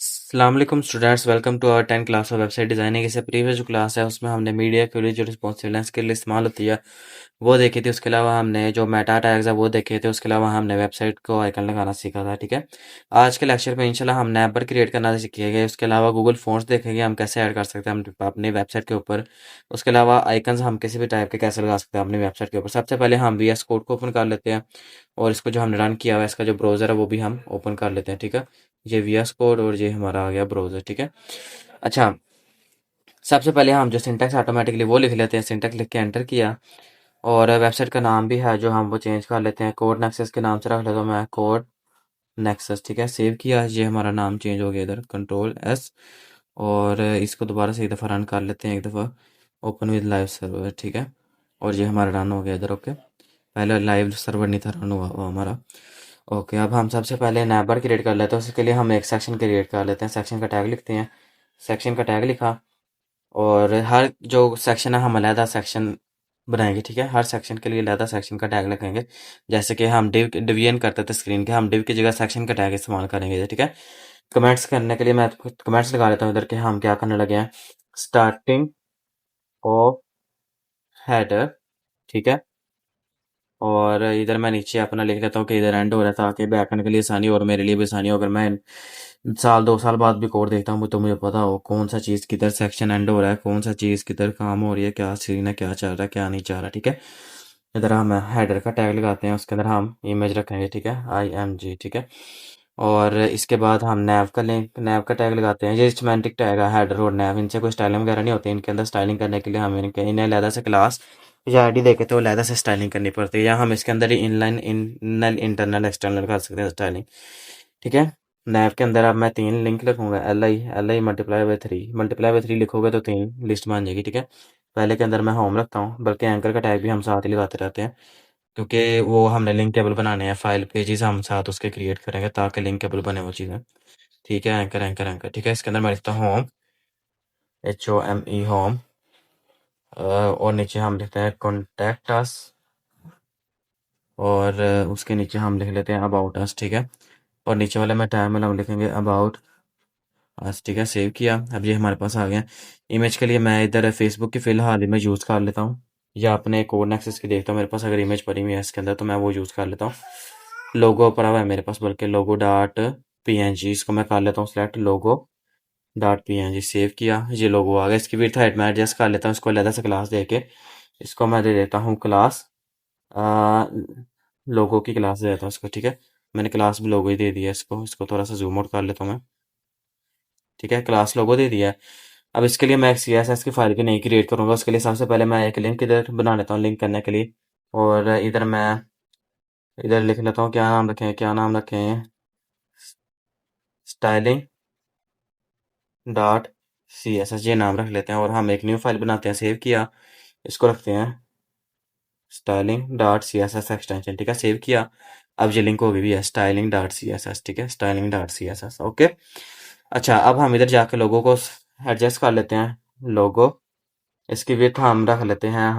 अस्सलाम वालेकुम students, welcome to our 10 class of website designing. इससे प्रीवियस जो क्लास है उसमें हमने मीडिया क्वेरी जो रिस्पॉन्सिवनेस के लिए इस्तेमाल होती है वो देखी थी। उसके अलावा हमने जो मेटा टैग्स है वो देखे थे। उसके अलावा हमने वेबसाइट को आइकन लगाना सीखा था। ठीक है, आज के लेक्चर में इंशाल्लाह हम नैप पर क्रिएट करना सीखेंगे। उसके अलावा गूगल फॉन्ट्स देखेंगे हम कैसे ऐड कर सकते हैं हम अपनी वेबसाइट के ऊपर। उसके अलावा आइकन्स हम किसी भी टाइप के कैसे लगा सकते हैं अपनी वेबसाइट के ऊपर। सबसे पहले हम VS कोड को ओपन कर लेते हैं और इसको जो हमने रन किया हुआ है इसका जो ब्राउज़र है वो भी हम ओपन कर लेते हैं। ठीक है, ये VS कोड और ये हमारा आ गया ब्राउज़र। ठीक है, अच्छा, सबसे पहले हम जो सिंटैक्स ऑटोमेटिकली वो लिख लेते हैं। सिंटैक्स लिख के एंटर किया और वेबसाइट का नाम भी है जो हम वो चेंज कर लेते हैं। कोड नेक्सस के नाम से रख लेता हूँ मैं, कोड नेक्सस। ठीक है, सेव किया, ये हमारा नाम चेंज हो गया इधर, Ctrl+S। और इसको दोबारा से एक दफ़ा रन कर लेते हैं, एक दफ़ा ओपन विद लाइव सर्वर। ठीक है, और ये हमारा रन हो गया इधर। ओके, पहले लाइव सर्वर नहीं था रन हुआ वो हमारा। ओके, अब हम सबसे पहले नैबर क्रिएट कर लेते हैं। उसके लिए हम एक सेक्शन क्रिएट कर लेते हैं। सेक्शन का टैग लिखते हैं। सेक्शन का टैग लिखा और हर जो सेक्शन है हम अलहदा सेक्शन बनाएंगे। ठीक है, हर सेक्शन के लिए अलहदा सेक्शन का टैग लगाएंगे। जैसे कि हम डिवीजन करते थे स्क्रीन के, हम डिव की जगह सेक्शन का टैग इस्तेमाल करेंगे। ठीक है, कमेंट्स करने के लिए मैं कमेंट्स लगा लेता हूँ इधर के हम क्या करने लगे हैं, स्टार्टिंग ऑफ हेडर। ठीक है, और इधर मैं नीचे अपना लिख लेता हूँ कि इधर एंड हो रहा है ताकि बैकएंड के लिए आसानी हो और मेरे लिए भी आसानी हो। अगर मैं साल 2 साल बाद भी कोड देखता हूँ तो मुझे पता हो कौन सा चीज़ किधर सेक्शन एंड हो रहा है, कौन सा चीज़ किधर काम हो रही है, क्या सीन है, क्या चल रहा है, क्या नहीं चल रहा। ठीक है, इधर हम हेडर का टैग लगाते हैं, उसके अंदर हम इमेज रखेंगे। ठीक है, IMG। ठीक है, और इसके बाद हम नैव का लिंक, नैव का टैग लगाते हैं। ये सिमेंटिक टैग है, हेडर और नैव, इनसे कोई स्टाइलिंग वगैरह नहीं होती। इनके अंदर स्टाइलिंग करने के लिए हम इन्हें अलहदा से क्लास या ID देके तो अलहदा से स्टाइलिंग करनी पड़ती है, या हम इसके अंदर ही इनलाइन इनल इंटरनल एक्सटर्नल कर सकते हैं स्टाइलिंग। ठीक है, नैव के अंदर अब मैं 3 लिंक लिखूंगा, एल आई मल्टीप्लाई बाई 3 लिखोगे तो 3 लिस्ट बन जाएगी। ठीक है, पहले के अंदर मैं होम रखता हूँ, बल्कि एंकर का टैग भी हम साथ ही लगाते रहते हैं क्योंकि वो हमने लिंक टेबल बनाने हैं, फाइल पेजेस हम साथ उसके क्रिएट करेंगे ताकि लिंक टेबल बने वो चीज़ें। ठीक है, एंकर एंकर एंकर। ठीक है, इसके अंदर मैं लिखता हूँ होम, HOME होम, और नीचे हम लिखते हैं कॉन्टैक्ट अस, और उसके नीचे हम लिख लेते हैं अबाउट अस। ठीक है, और नीचे वाले में टैब में हम लिखेंगे अबाउट अस। ठीक है, सेव किया, अब ये हमारे पास आ गया। इमेज के लिए मैं इधर फेसबुक की फ़िलहाल में यूज़ कर लेता हूँ, या अपने कोड नेक्सस की देखता हूँ मेरे पास अगर इमेज पड़ी हुई है इसके अंदर तो मैं वो यूज़ कर लेता हूँ। लोगो पड़ा हुआ है मेरे पास, बल्कि लोगो डॉट PNG, इसको मैं कर लेता हूँ सिलेक्ट, लोगो डॉट PNG। सेव किया, ये लोगो आ गया। इसकी विड्थ हाइट मैं एडजस्ट कर लेता हूँ, इसको अलग से क्लास दे के इसको मैं दे देता हूँ क्लास लोगो की क्लास दे देता हूँ इसको। ठीक है, मैंने क्लास भी लोगो ही दे दिया इसको। इसको थोड़ा सा जूम आउट कर लेता हूँ मैं। ठीक है, क्लास लोगो दे दिया है। अब इसके लिए मैं एक CSS की फाइल भी नहीं क्रिएट करूंगा। उसके लिए सबसे पहले मैं एक लिंक इधर बना लेता हूँ लिंक करने के लिए, और इधर मैं इधर लिख लेता हूँ, क्या नाम रखें, क्या नाम रखें, स्टाइलिंग डॉट CSS, ये नाम रख लेते हैं। और हम एक न्यू फाइल बनाते हैं, सेव किया, इसको रखते हैं स्टाइलिंग डॉट CSS एक्सटेंशन। ठीक है, सेव किया, अब ये लिंक हो गई भी है स्टाइलिंग डॉट CSS। ठीक है, स्टाइलिंग डॉट CSS। ओके, अच्छा, अब हम इधर जाके लोगों को एडजस्ट कर लेते हैं। लोगो, इसकी विड्थ हम रख लेते हैं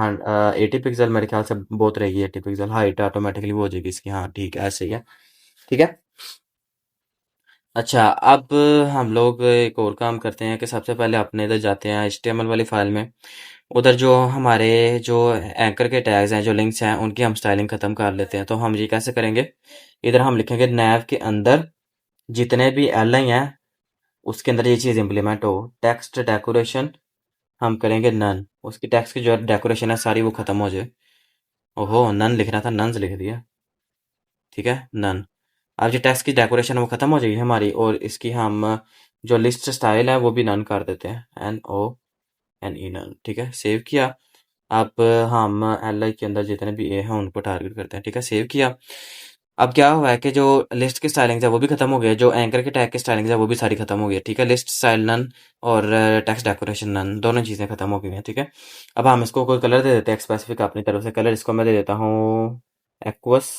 80 पिक्सल, मेरे ख्याल से बहुत रहेगी 80 पिक्सल। हाइट ऑटोमेटिकली वो हो जाएगी इसकी, हाँ ठीक है, ऐसे ही है। ठीक है, अच्छा, अब हम लोग एक और काम करते हैं कि सबसे पहले अपने इधर जाते हैं HTML वाली फाइल में। उधर जो हमारे जो एंकर के टैग्स हैं, जो लिंक्स हैं, उनकी हम स्टाइलिंग ख़त्म कर लेते हैं। तो हम ये कैसे करेंगे, इधर हम लिखेंगे नैव के अंदर जितने भी LI हैं उसके अंदर ये चीज़ इम्प्लीमेंट हो। टेक्स्ट डेकोरेशन हम करेंगे नन, उसकी टेक्स्ट की जो डेकोरेशन है सारी वो ख़त्म हो जाए। ओहो, नन लिखना था, नन्स लिख दिया। ठीक है, नन। अब जो टेक्स्ट की डेकोरेशन है वो ख़त्म हो जाएगी हमारी, और इसकी हम जो लिस्ट स्टाइल है वो भी नन कर देते हैं, NONE नन। ठीक है, सेव किया, अब हम LI के अंदर जितने भी ए हैं उनको टारगेट करते हैं। ठीक है, सेव किया। अब क्या हुआ है कि जो लिस्ट की स्टाइलिंग है वो भी खत्म हो गया, जो एंकर के टैग की स्टाइलिंग है वो भी सारी खत्म हो गई है। ठीक है, लिस्ट स्टाइल नन और टेक्स्ट डेकोरेशन नन, दोनों चीज़ें खत्म हो गई हैं। ठीक है, अब हम इसको कोई कलर दे देते हैं स्पेसिफिक अपनी तरफ से। कलर इसको मैं दे देता हूँ एक्वस,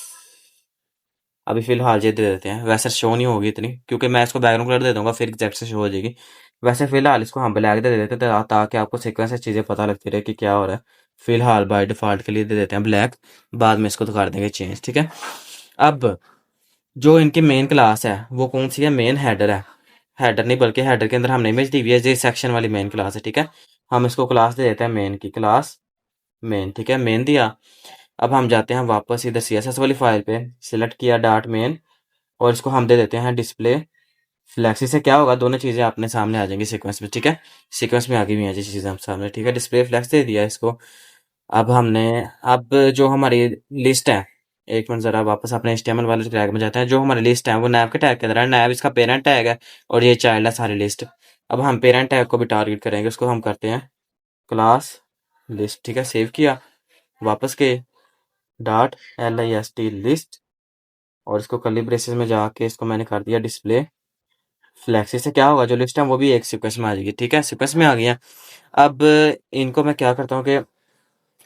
अभी फिलहाल ये दे देते हैं। वैसे शो नहीं होगी इतनी क्योंकि मैं इसको बैकग्राउंड कलर दे दूंगा फिर एग्जैक्ट से शो हो जाएगी। वैसे फिलहाल इसको हम ब्लैक दे देते हैं ताकि आपको सीक्वेंस से चीज़ें पता लगती रहे कि क्या हो रहा है। फिलहाल बाय डिफ़ॉल्ट के लिए दे देते हैं ब्लैक, बाद में इसको तो कर देंगे चेंज। ठीक है, अब जो इनकी मेन क्लास है वो कौन सी है, मेन हेडर है। हेडर नहीं बल्कि हेडर के अंदर हमने इमेज दी हुई है, ये सेक्शन वाली मेन क्लास है, ठीक है। हम इसको क्लास दे देते हैं मेन की, क्लास मेन, ठीक है, मेन दिया। अब हम जाते हैं वापस इधर CSS वाली फाइल पे, सिलेक्ट किया डॉट मेन, और इसको हम दे देते हैं डिस्प्ले फ्लैक्स। इससे क्या होगा, दोनों चीज़ें अपने सामने आ जाएंगी सीक्वेंस में, ठीक है। सीक्वेंस में आ गई हुई हैं ये चीज़ें हम सामने, ठीक है। डिस्प्ले फ्लैक्स दे दिया इसको। अब हमने, अब जो हमारी लिस्ट है, एक मिनट ज़रा वापस अपने HTML वाले टैग में जाते हैं। जो हमारी लिस्ट है वो नैव के टैग के अंदर है, नैव इसका पेरेंट टैग है और ये चाइल्ड है सारी लिस्ट। अब हम पेरेंट टैग को भी टारगेट करेंगे, उसको हम करते हैं क्लास लिस्ट, ठीक है। सेव किया, वापस के डॉट list लिस्ट, और इसको कर्ली ब्रेसेस में जाके इसको मैंने कर दिया डिस्प्ले फ्लैक्स। इससे क्या होगा, जो लिस्ट है वो भी एक सीक्वेंस में आ जाएगी, ठीक है। सीक्वेंस में आ गई है। अब इनको मैं क्या करता हूँ कि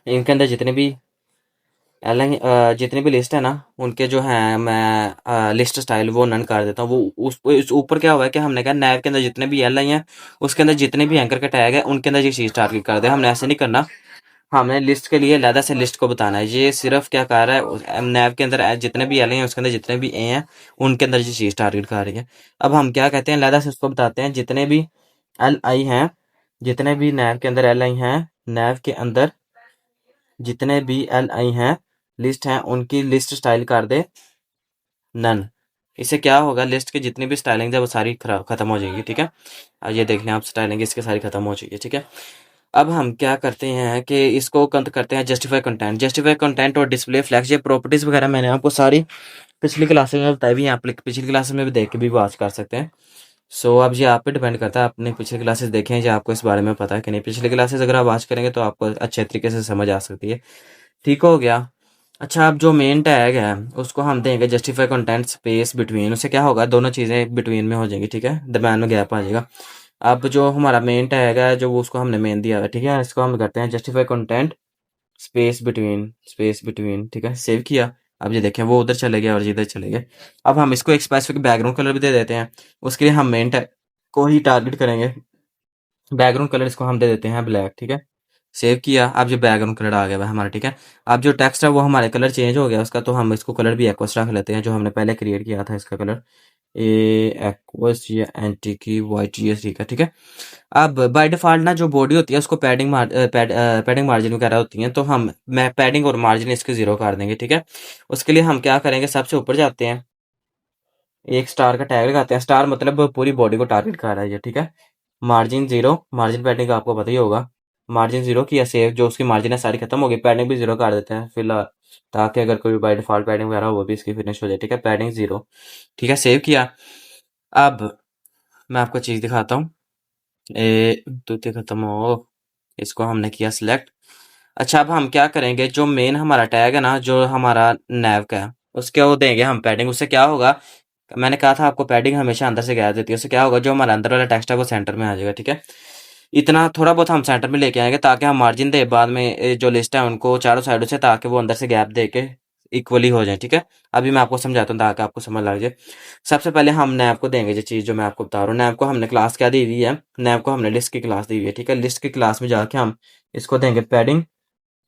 इनके अंदर जितनी भी लिस्ट है ना, उनके जो हैं मैं लिस्ट स्टाइल वो नन कर देता हूँ। वो उस ऊपर क्या हुआ है कि हमने कहा नैव के अंदर जितने भी एल आई हैं, उसके अंदर जितने भी एंकर के टैग है उनके अंदर ये चीज़ टारगेट कर दे। हमने ऐसे नहीं करना, हमने लिस्ट के लिए अलहदा से लिस्ट को बताना है। ये सिर्फ क्या कर रहा है, नैव के अंदर जितने भी एल हैं उसके अंदर जितने भी ए हैं उनके अंदर ये चीज़ टारगेट कर रही है। अब हम क्या कहते हैं, अलहदा से उसको बताते हैं जितने भी एल आई हैं, जितने भी नैव के अंदर एल आई हैं, नैव के अंदर जितने भी एल आई हैं लिस्ट हैं, उनकी लिस्ट स्टाइल कर दे नन। इससे क्या होगा, लिस्ट की जितनी भी स्टाइलिंग है वो सारी खत्म हो जाएगी, ठीक है। अब ये देख लें आप, स्टाइलिंग इसकी सारी खत्म हो चुकी है, ठीक है। अब हम क्या करते हैं कि इसको कंत करते हैं जस्टिफाई कंटेंट। जस्टिफाई कंटेंट और डिस्प्ले फ्लैक्स, ये प्रॉपर्टीज वगैरह मैंने आपको सारी पिछली क्लासेस में बताई हुई है। आप पिछली क्लासेस में भी देख के भी वॉच कर सकते हैं। सो अब ये आप पे डिपेंड करता है, आपने पिछली क्लासेस देखे हैं या आपको इस बारे में पता है कि नहीं। पिछली क्लासेस अगर आप वॉच करेंगे तो आपको अच्छे तरीके से समझ आ सकती है, ठीक हो गया। अच्छा, अब जो मेन टैग है उसको हम देंगे जस्टिफाई कंटेंट स्पेस बिटवीन। उससे क्या होगा, दोनों चीज़ें बिटवीन में हो जाएंगी, ठीक है, दरम्यान में गैप आ जाएगा। अब जो हमारा मेन टैग है, जो वो उसको हमने मेन दिया हुआ है, ठीक है, इसको हम करते हैं justify content space between, space between, ठीक है। सेव किया। अब ये देखें वो उधर चले गए और ये इधर चले गए। अब हम इसको एक स्पेसिफिक बैकग्राउंड कलर भी दे देते हैं। उसके लिए हम मेन टैग को ही टारगेट करेंगे। बैकग्राउंड कलर इसको हम दे देते हैं ब्लैक, ठीक है। सेव किया। अब जो बैकग्राउंड कलर आ गया है हमारा, ठीक है। अब जो टेक्स्ट है वो हमारे कलर चेंज हो गया उसका, तो हम इसको कलर भी एक्वस रख लेते हैं, जो हमने पहले क्रिएट किया था इसका कलर ए एक्वस या एंटी की वाइट, ये ठीक है, ठीक है। अब बाय डिफॉल्ट ना जो बॉडी होती है उसको पैडिंग मार्जिन वगैरह होती हैं, तो हम मैं पैडिंग और मार्जिन इसके 0 कर देंगे, ठीक है। उसके लिए हम क्या करेंगे, सबसे ऊपर जाते हैं, एक स्टार का टैग लगाते हैं। स्टार मतलब पूरी बॉडी को टारगेट कर रहा है ये, ठीक है। मार्जिन 0, मार्जिन पैडिंग का आपको पता ही होगा। मार्जिन 0 किया सेव, जो उसकी मार्जिन है सारी खत्म हो गई। पैडिंग भी 0 कर देते हैं फिलहाल, ताकि अगर कोई बाय डिफॉल्ट पैडिंग वगैरह हो वो भी इसकी फिनिश हो जाए, ठीक है। पैडिंग 0, ठीक है, सेव किया। अब मैं आपको चीज़ दिखाता हूँ। तूते खत्म हो, इसको हमने किया सिलेक्ट। अच्छा, अब हम क्या करेंगे, जो मेन हमारा टैग है ना, जो हमारा नैव का है, उसके वो देंगे हम पैडिंग। उससे क्या होगा, मैंने कहा था आपको पैडिंग हमेशा अंदर से गैप देती है। उससे क्या होगा, जो हमारा अंदर वाला टेक्स्ट है वो सेंटर में आ जाएगा, ठीक है। इतना थोड़ा बहुत हम सेंटर में लेके आएंगे ताकि हम मार्जिन दे बाद में जो लिस्ट है उनको चारों साइडों से, ताकि वो अंदर से गैप दे के इक्वली हो जाए, ठीक है। अभी मैं आपको समझाता हूँ ताकि आपको समझ लग जाए। सबसे पहले हम नैव को देंगे जो चीज़ जो मैं आपको बता रहा हूँ। नैव को हमने क्लास क्या दी हुई है, नैव को हमने लिस्ट की क्लास दी हुई है, ठीक है। लिस्ट की क्लास में जाके हम इसको देंगे पैडिंग,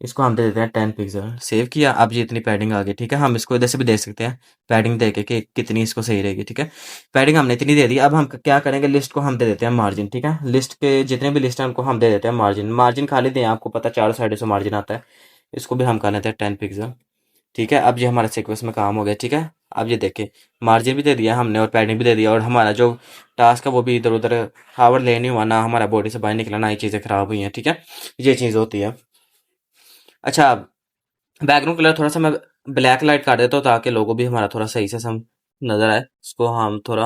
इसको हम दे देते हैं 10 पिक्सल। सेव किया। अब ये इतनी पैडिंग आ गई, ठीक है। हम इसको इधर से भी देख सकते हैं पैडिंग दे के कि कितनी इसको सही रहेगी, ठीक है। पैडिंग हमने इतनी दे दी। अब हम क्या करेंगे, लिस्ट को हम दे देते हैं मार्जिन, ठीक है। लिस्ट के जितने भी लिस्ट हैं उनको हम दे देते हैं मार्जिन। मार्जिन खाली दें, आपको पता चारों साइड से मार्जिन आता है। इसको भी हम कर लेते हैं 10 पिक्सल, ठीक है। अब ये हमारा सीक्वेंस में काम हो गया, ठीक है। अब ये देखें, मार्जिन भी दे दिया हमने और पैडिंग भी दे दिया, और हमारा जो टास्क है वो भी इधर उधर हावर ले नहीं हुआ, ना हमारा बॉडी से बाहर निकला, ना ये चीज़ें खराब हुई हैं, ठीक है। ये चीज़ होती है। अच्छा, बैकग्राउंड कलर थोड़ा सा मैं ब्लैक लाइट कर देता हूँ ताकि लोगो भी हमारा थोड़ा सही से सम नज़र आए। इसको हम थोड़ा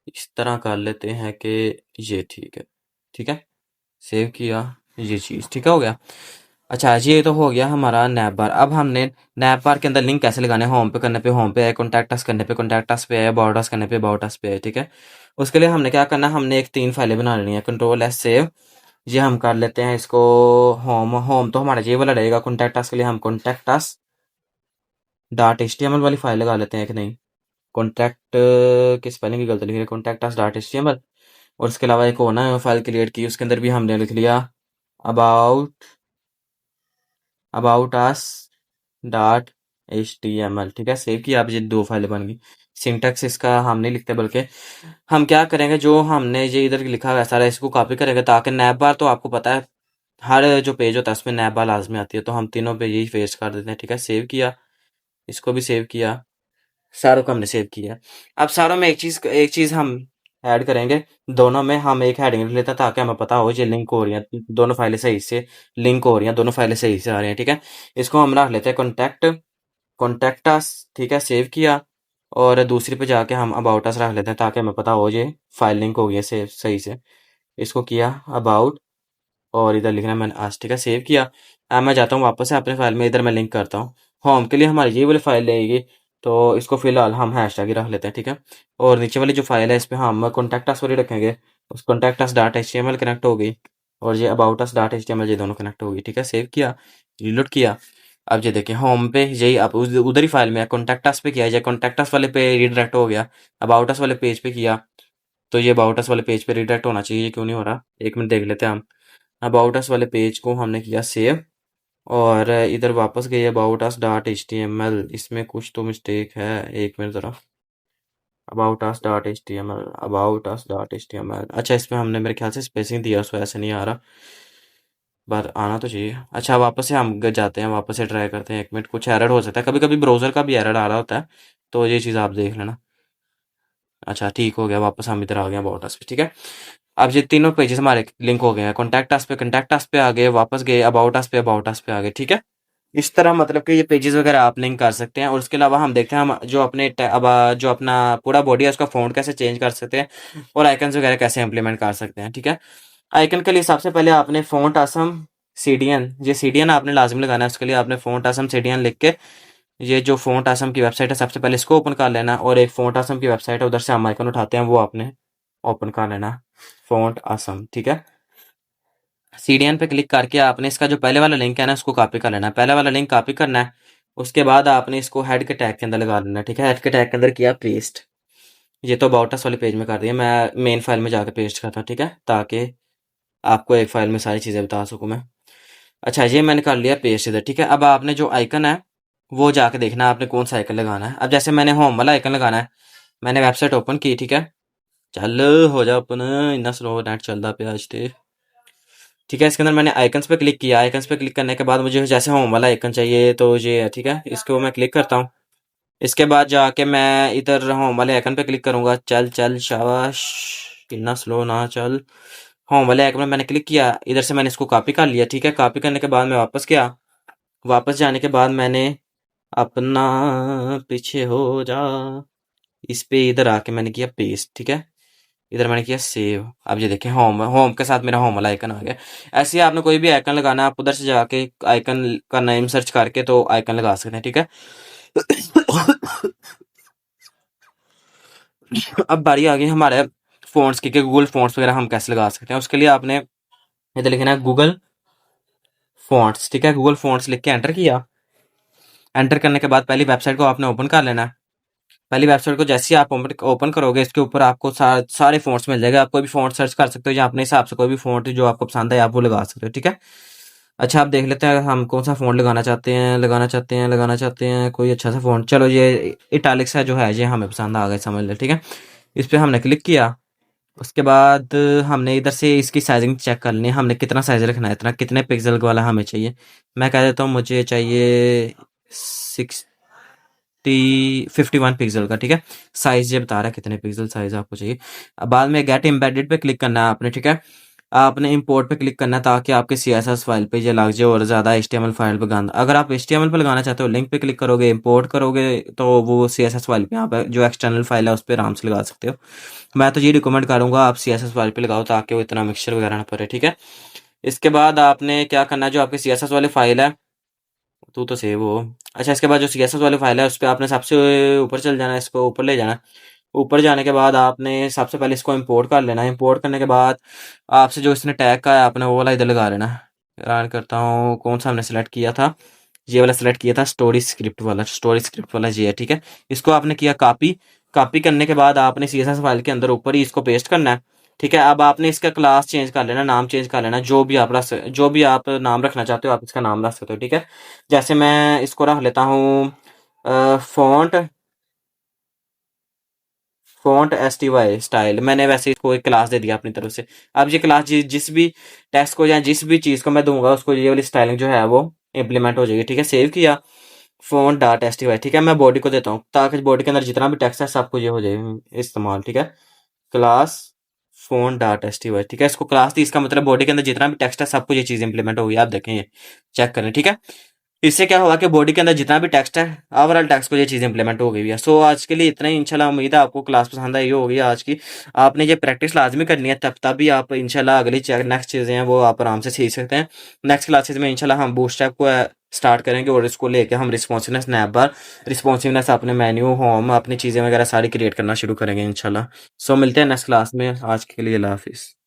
इस तरह कर लेते हैं कि ये ठीक है, ठीक है। सेव किया, ये चीज़ ठीक हो गया। अच्छा, ये तो हो गया हमारा नैप बार। अब हमने नैप बार के अंदर लिंक कैसे लगाने, होम पे करने पे होम पे है, कॉन्टैक्ट अस करने पे कॉन्टैक्ट अस पे है, अबाउट अस करने पे अबाउट अस पे है, ठीक है। उसके लिए हमने क्या करना है, हमने एक 3 फाइलें बना लेनी है। कंट्रोल एस सेव, ये हम कर लेते हैं इसको होम। होम तो हमारा ये वाला रहेगा। कॉन्टैक्ट अस के लिए हम कॉन्टैक्ट अस डॉट HTML वाली फाइल लगा लेते हैं कि नहीं। कॉन्टैक्ट की स्पेलिंग की गलती लिखी है, कॉन्टैक्ट अस डॉट HTML। और इसके अलावा एक और ना फाइल क्रिएट की, उसके अंदर भी हमने लिख लिया about about us dot HTML, ठीक है। सेव किया। अब ये 2 फाइलें बन गई। सिंटैक्स इसका हम नहीं लिखते, बल्कि हम क्या करेंगे, जो हमने ये इधर लिखा हुआ है सारा इसको कॉपी करेंगे, ताकि नैब बार तो आपको पता है हर जो पेज होता है उसमें नैब बार लाजमी आती है, तो हम तीनों पे यही पेस्ट कर देते हैं। ठीक है, सेव किया, इसको भी सेव किया, सारों को हमने सेव किया। अब सारों में एक चीज हम ऐड करेंगे, दोनों में हम एक हेडिंग लेते हैं ताकि हमें पता हो ये लिंक हो रही है, दोनों फाइलें सही से लिंक हो रही हैं, दोनों फाइलें सही से आ रही हैं। ठीक है, इसको हम रख लेते हैं कॉन्टैक्ट अस। ठीक है, सेव किया, और दूसरी पे जाके हम अबाउट अस रख लेते हैं ताकि हमें पता हो ये फाइल लिंक हो गई है सेव सही से। इसको किया अबाउट, और इधर लिखना है मैंने आज। ठीक है, सेव किया। अब मैं जाता हूँ वापस से अपने फाइल में, इधर मैं लिंक करता हूँ। होम के लिए हमारी ये वाली फाइल रहेगी, तो इसको फिलहाल हम हैशटैग ही रख लेते हैं। ठीक है, और नीचे वाली जो फाइल है इस पे हम कॉन्टैक्ट अस वाली रखेंगे, उस contact us dot H T M L connect हो गई, और ये about us dot H T M L ये दोनों कनेक्ट हो गई। ठीक है, सेव किया, रिलोड किया। अब ये देखिए होम पे यही आप उधर ही फाइल में कॉन्टैक्ट अस पे किया जाए, कॉन्टैक्ट अस वाले पे रिडायरेक्ट हो गया। अबाउट अस वाले पेज पे किया, तो ये अबाउट अस वाले पेज पे रिडायरेक्ट होना चाहिए, ये क्यों नहीं हो रहा, एक मिनट देख लेते हैं हम। अबाउट अस वाले पेज को हमने किया सेव, और इधर वापस गए about us dot H T M L, इसमें कुछ तो मिस्टेक है, एक मिनट ज़रा। About us dot H T M L, about us dot H T M L, अच्छा इसमें हमने मेरे ख्याल से स्पेसिंग दिया, उस वजह से नहीं आ रहा, पर आना तो चाहिए। अच्छा वापस से हम जाते हैं, वापस से ट्राई करते हैं, एक मिनट, कुछ एरर हो सकता है, कभी कभी ब्राउज़र का भी एरर आ रहा होता है, तो ये चीज़ आप देख लेना। अच्छा ठीक हो गया, वापस हम इधर आ गए अबाउट अस पे। ठीक है, अब ये तीनों पेजेस हमारे लिंक हो गए हैं, कॉन्टैक्ट अस पे आ गए, वापस गए अबाउट अस पे आ गए। ठीक है, इस तरह मतलब कि ये पेजेस वगैरह आप लिंक कर सकते हैं, और उसके अलावा हम देखते हैं हम जो जो अपना पूरा बॉडी है उसका फ़ॉन्ट कैसे चेंज कर सकते हैं, और आइकन्स वगैरह कैसे इंप्लीमेंट कर सकते हैं। ठीक है, आइकन के लिए सबसे पहले आपने फ़ॉन्ट असम सीडीएन, ये सीडीएन आपने लाजमी लगाना है, उसके लिए आपने फ़ॉन्ट असम सीडीएन लिख के, ये जो फ़ॉन्ट असम की वेबसाइट है सबसे पहले इसको ओपन कर लेना, और एक फ़ॉन्ट असम की वेबसाइट है उधर से हम आइकन उठाते हैं, वो आपने ओपन कर लेना, फ़ॉन्ट असम। ठीक है, सीडीएन पे क्लिक करके आपने इसका जो पहले वाला लिंक है ना उसको कॉपी कर लेना है, पहले वाला लिंक कॉपी करना है, उसके बाद आपने इसको हेड के टैग के अंदर लगा देना है। ठीक है, हेड के टैग के अंदर किया पेस्ट, ये तो अबाउट अस वाले पेज में कर दिया, मैं मेन फाइल में जाकर पेस्ट करता हूँ। ठीक है, ताकि आपको एक फाइल में सारी चीज़ें बता सकूँ मैं। अच्छा ये मैंने कर लिया पेस्ट इधर। ठीक है, अब आपने जो आइकन है वो जाके देखना है आपने कौन सा आइकन लगाना है। अब जैसे मैंने होम वाला आइकन लगाना है, मैंने वेबसाइट ओपन की। ठीक है, चल हो जा ओपन, इतना स्लो नेट चलता पे आज ते। ठीक है, इसके अंदर मैंने आइकन्स पे क्लिक किया, आइकन्स पे क्लिक करने के बाद मुझे जैसे होम वाला आइकन चाहिए, तो ये है। ठीक है, इसको मैं क्लिक करता हूँ, इसके बाद जाके मैं इधर होम वाले आइकन पे क्लिक करूंगा। चल चल शाबाश, इतना स्लो ना चल। होम वाले आइकन में मैंने क्लिक किया, इधर से मैंने इसको कॉपी कर लिया। ठीक है, कॉपी करने के बाद मैं वापस गया, वापस जाने के बाद मैंने अपना पीछे हो जा, इस पे इधर आके मैंने किया पेस्ट। ठीक है, इधर मैंने किया सेव। अब ये देखें होम होम के साथ मेरा होम वाला आइकन आ गया। ऐसे ही आपने कोई भी आइकन लगाना है, आप उधर से जाके आइकन का नेम सर्च करके तो आइकन लगा सकते हैं। ठीक है, अब बारी आ गई हमारे फ़ॉन्ट्स की कि गूगल फ़ॉन्ट्स वगैरह हम कैसे लगा सकते हैं। उसके लिए आपने इधर लिखना है गूगल फ़ॉन्ट्स। ठीक है, गूगल फ़ॉन्ट्स लिख के एंटर किया, एंटर करने के बाद पहली वेबसाइट को आपने ओपन कर लेना है। पहली वेबसाइट को जैसे ही आप ओपन करोगे, इसके ऊपर आपको सारे फ़ॉन्ट्स मिल जाएगा, आप कोई भी फ़ॉन्ट सर्च कर सकते हो, या अपने हिसाब से कोई भी फ़ॉन्ट जो आपको पसंद है आप वो लगा सकते हो। ठीक है, अच्छा आप देख लेते हैं हम कौन सा फ़ॉन्ट लगाना चाहते हैं कोई अच्छा सा फ़ॉन्ट। चलो ये इटालिक्स है जो है, ये हमें पसंद आ गया, समझ ले। ठीक है, इस पे हमने क्लिक किया, उसके बाद हमने इधर से इसकी साइजिंग चेक कर लेनी है, हमने कितना साइज रखना है, इतना कितने पिक्सल वाला हमें चाहिए। मैं कह देता हूँ मुझे चाहिए 51 पिक्सल का। ठीक है, साइज ये बता रहा है कितने पिक्सल साइज आपको चाहिए। अब बाद में गेट एम्बेडेड पे क्लिक करना है आपने। ठीक है, आपने इंपोर्ट पे क्लिक करना है ताकि आपके CSS फाइल पे ये लग जाए, और ज़्यादा HTML फाइल पे गंद, अगर आप HTML पे लगाना चाहते हो लिंक पे क्लिक करोगे, इंपोर्ट करोगे, तो वो CSS फाइल पे आप जो एक्सटर्नल फाइल है उस पर आराम से लगा सकते हो। मैं तो ये रिकमेंड करूँगा आप CSS फाइल पे लगाओ ताकि वो इतना मिक्सचर वगैरह ना पड़े। ठीक है, इसके बाद आपने क्या करना है, जो आपकी CSS वाली फाइल है, तू तो सेव हो। अच्छा इसके बाद जो CSS वाली फाइल है उस पर आपने सबसे ऊपर चल जाना है, इसको ऊपर ले जाना है। ऊपर जाने के बाद आपने सबसे पहले इसको इंपोर्ट कर लेना है, इंपोर्ट करने के बाद आपसे जो इसने टैग का है आपने वो वाला इधर लगा लेना है। रन करता हूँ, कौन सा हमने सेलेक्ट किया था, ये वाला सेलेक्ट किया था, स्टोरी स्क्रिप्ट वाला ये है। ठीक है, इसको आपने किया कॉपी, कॉपी करने के बाद आपने CSS फाइल के अंदर ऊपर ही इसको पेस्ट करना है। ठीक है, अब आपने इसका क्लास चेंज कर लेना, नाम चेंज कर लेना, जो भी आप नाम रखना चाहते हो आप इसका नाम रख सकते हो। ठीक है, जैसे मैं इसको रख लेता हूँ फॉन्ट फ़ॉन्ट STY स्टाइल, मैंने वैसे इसको एक क्लास दे दिया अपनी तरफ से। अब ये क्लास जिस भी टेक्स्ट को या जिस भी चीज़ को मैं दूंगा उसको ये वाली स्टाइलिंग जो है वो इंप्लीमेंट हो जाएगी। ठीक है, सेव किया फ़ॉन्ट डॉट STY। ठीक है, मैं बॉडी को देता हूँ ताकि बॉडी के अंदर जितना भी टेक्स्ट है सबको ये हो जाए इस्तेमाल। ठीक है, क्लास फ़ॉन्ट डॉट STY। ठीक है, इसको क्लास दी, इसका मतलब बॉडी के अंदर जितना भी टेक्स्ट है सबको ये चीज़ इंप्लीमेंट होगी। आप देखें, ये चेक करें। ठीक है, इससे क्या होगा कि बॉडी के अंदर जितना भी टेक्स्ट है ओवरऑल टेक्स्ट को ये चीज़ इंप्लीमेंट हो गई है। सो आज के लिए इतना ही। इंशाल्लाह उम्मीद है आपको क्लास पसंद आई होगी आज की। आपने ये प्रैक्टिस लाजमी करनी है, तब तभी आप इंशाल्लाह अगली नेक्स्ट चीज़ें हैं वो आप आराम से सीख सकते हैं। नेक्स्ट क्लासेस में इंशाल्लाह हम बूटस्ट्रैप को स्टार्ट करेंगे और इसको लेके हम रिस्पॉन्सिवनेस नैपबार, रिस्पॉन्सिवनेस अपने मेन्यू होम अपनी चीज़ें वगैरह सारी क्रिएट करना शुरू करेंगे इंशाल्लाह। सो मिलते हैं नेक्स्ट क्लास में। आज के लिए अल्लाह हाफिज़।